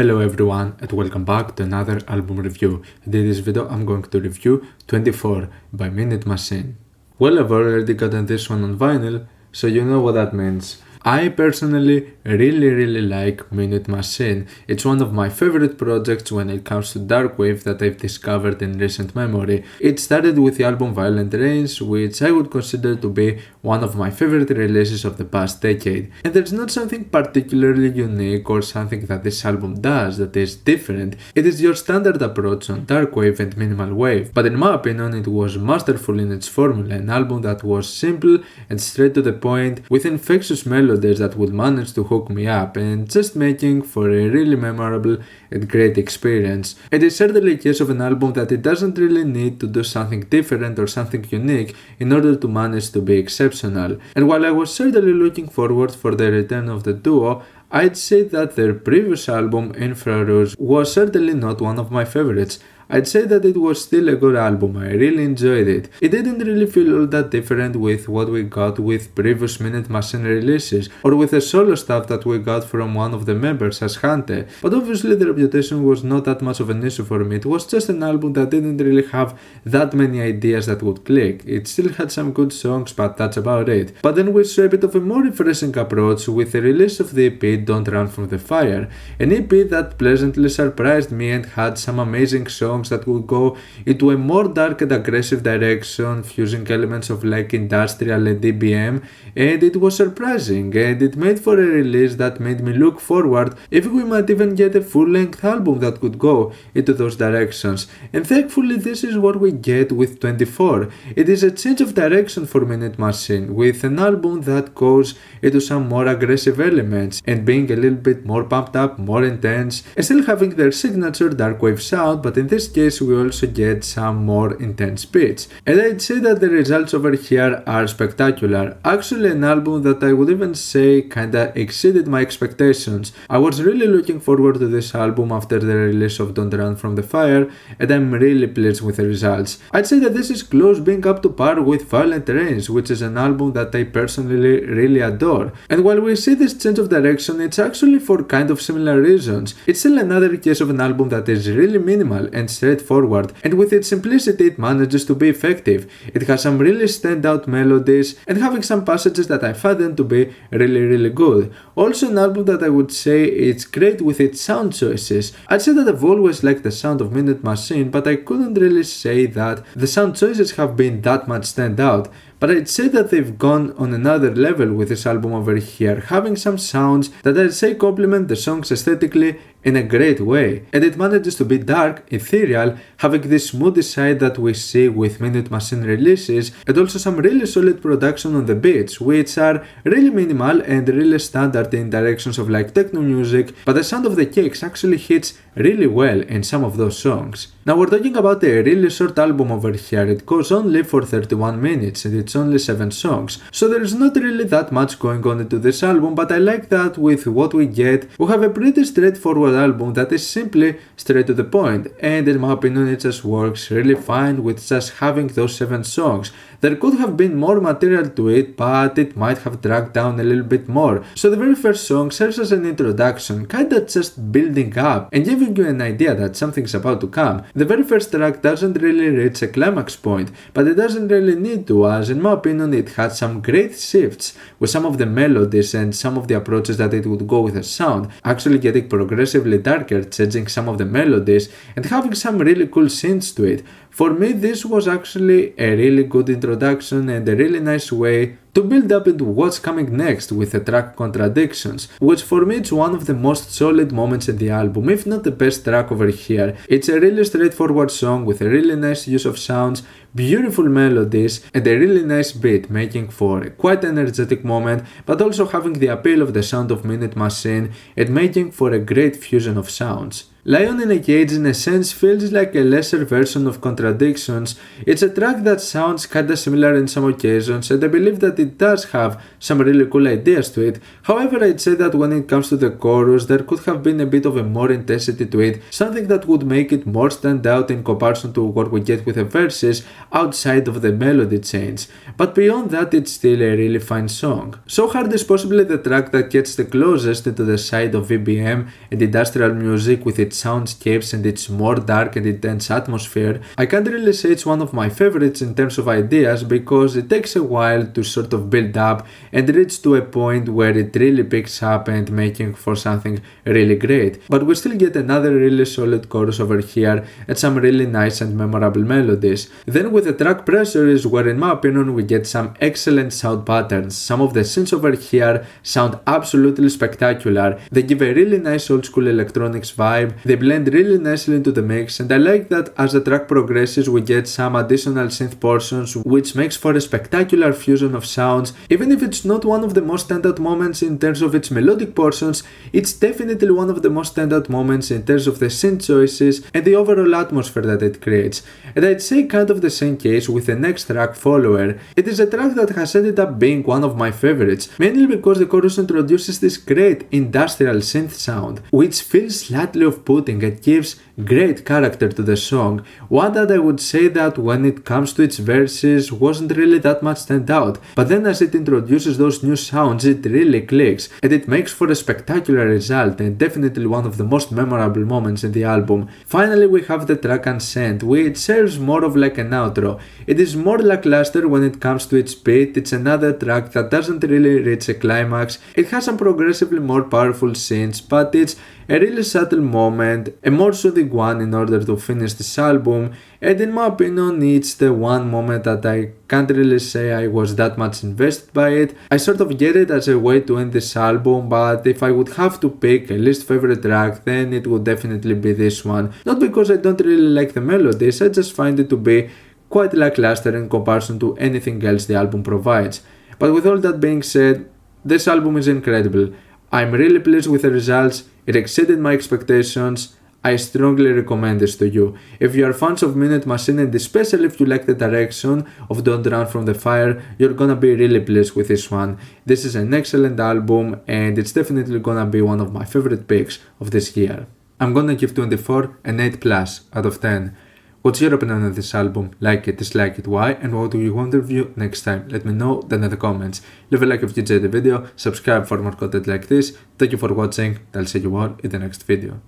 Hello everyone and welcome back to another album review. In this video I'm going to review 24 by Minuit Machine. Well, I've already gotten this one on vinyl, so you know what that means. I personally really like Minuit Machine. It's one of my favorite projects when it comes to Darkwave that I've discovered in recent memory. It started with the album Violent Rains, which I would consider to be one of my favorite releases of the past decade. And there's not something particularly unique or something that this album does that is different. It is your standard approach on Darkwave and Minimal Wave, but in my opinion it was masterful in its formula, an album that was simple and straight to the point, with infectious melodies that would manage to hook me up and just making for a really memorable and great experience. It is certainly a case of an album that it doesn't really need to do something different or something unique in order to manage to be exceptional. And while I was certainly looking forward for the return of the duo, I'd say that their previous album, Heures, was certainly not one of my favorites. I'd say that it was still a good album, I really enjoyed it. It didn't really feel all that different with what we got with previous Minuit Machine releases, or with the solo stuff that we got from one of the members as Heures, but obviously the reputation was not that much of an issue for me. It was just an album that didn't really have that many ideas that would click. It still had some good songs, but that's about it. But then we saw a bit of a more refreshing approach with the release of the EP Don't Run From The Fire, an EP that pleasantly surprised me and had some amazing songs that would go into a more dark and aggressive direction, fusing elements of like industrial and DBM, and it was surprising, and it made for a release that made me look forward if we might even get a full-length album that could go into those directions. And thankfully this is what we get with 24. It is a change of direction for Minuit Machine, with an album that goes into some more aggressive elements and being a little bit more pumped up, more intense, and still having their signature Darkwave sound, but in this case we also get some more intense beats. And I'd say that the results over here are spectacular. Actually an album that I would even say kinda exceeded my expectations. I was really looking forward to this album after the release of Don't Run From The Fire, and I'm really pleased with the results. I'd say that this is close being up to par with Violent Rains, which is an album that I personally really adore. And while we see this change of direction, it's actually for kind of similar reasons. It's still another case of an album that is really minimal and straightforward, and with its simplicity it manages to be effective. It has some really standout melodies and having some passages that I find them to be really good. Also an album that I would say it's great with its sound choices. I'd say that I've always liked the sound of Minuit Machine, but I couldn't really say that the sound choices have been that much standout. But I'd say that they've gone on another level with this album over here, having some sounds that I'd say complement the songs aesthetically in a great way. And it manages to be dark, ethereal, having this moody side that we see with Minuit Machine releases, and also some really solid production on the beats, which are really minimal and really standard in directions of like techno music, but the sound of the kicks actually hits really well in some of those songs. Now we're talking about a really short album over here. It goes only for 31 minutes and it's only 7 songs, so there is not really that much going on into this album, but I like that with what we get, we have a pretty straightforward album that is simply straight to the point, and in my opinion it just works really fine with just having those 7 songs. There could have been more material to it, but it might have dragged down a little bit more. So the very first song serves as an introduction, kinda just building up and giving you an idea that something's about to come. The very first track doesn't really reach a climax point, but it doesn't really need to, as in my opinion it had some great shifts with some of the melodies and some of the approaches that it would go with the sound, actually getting progressively darker, changing some of the melodies and having some really cool synths to it. For me this was actually a really good introduction and a really nice way to build up into what's coming next with the track Contradictions, which for me is one of the most solid moments in the album, if not the best track over here. It's a really straightforward song with a really nice use of sounds, beautiful melodies and a really nice beat, making for a quite energetic moment, but also having the appeal of the sound of Minuit Machine and making for a great fusion of sounds. Lion in a Cage in a sense feels like a lesser version of Contradictions. It's a track that sounds kinda similar in some occasions, and I believe that it does have some really cool ideas to it. However, I'd say that when it comes to the chorus, there could have been a bit of a more intensity to it, something that would make it more stand out in comparison to what we get with the verses outside of the melody change. But beyond that, it's still a really fine song. So Hard is possibly the track that gets the closest into the side of EBM and industrial music with its soundscapes and its more dark and intense atmosphere. I can't really say it's one of my favorites in terms of ideas because it takes a while to sort of build up and reach to a point where it really picks up and making for something really great. But we still get another really solid chorus over here and some really nice and memorable melodies. Then with the track Pressure is where in my opinion we get some excellent sound patterns. Some of the synths over here sound absolutely spectacular. They give a really nice old school electronics vibe. They blend really nicely into the mix, and I like that as the track progresses we get some additional synth portions which makes for a spectacular fusion of sounds. Even if it's not one of the most standout moments in terms of its melodic portions, it's definitely one of the most standout moments in terms of the synth choices and the overall atmosphere that it creates. And I'd say kind of the same case with the next track, Follower. It is a track that has ended up being one of my favorites, mainly because the chorus introduces this great industrial synth sound, which feels slightly off-putting and gives great character to the song. One that I would say that when it comes to its verses wasn't really that much stand out, but then as it introduces those new sounds it really clicks and it makes for a spectacular result and definitely one of the most memorable moments in the album. Finally we have the track Unsent, which serves more of like an outro. It is more lackluster when it comes to its beat. It's another track that doesn't really reach a climax. It has some progressively more powerful synths, but it's a really subtle moment, a more soothing one in order to finish this album, and in my opinion it's the one moment that I can't really say I was that much invested by it. I sort of get it as a way to end this album, but if I would have to pick a least favorite track then it would definitely be this one. Not because I don't really like the melodies, I just find it to be quite lackluster in comparison to anything else the album provides. But with all that being said, this album is incredible. I'm really pleased with the results, it exceeded my expectations. I strongly recommend this to you. If you are fans of Minuit Machine and especially if you like the direction of Don't Run From The Fire, you're gonna be really pleased with this one. This is an excellent album and it's definitely gonna be one of my favorite picks of this year. I'm gonna give 24 an 8+ out of 10. What's your opinion on this album? Like it, dislike it, why, and what do you want to review next time? Let me know down in the comments. Leave a like if you enjoyed the video, subscribe for more content like this. Thank you for watching, I'll see you all in the next video.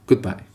Goodbye.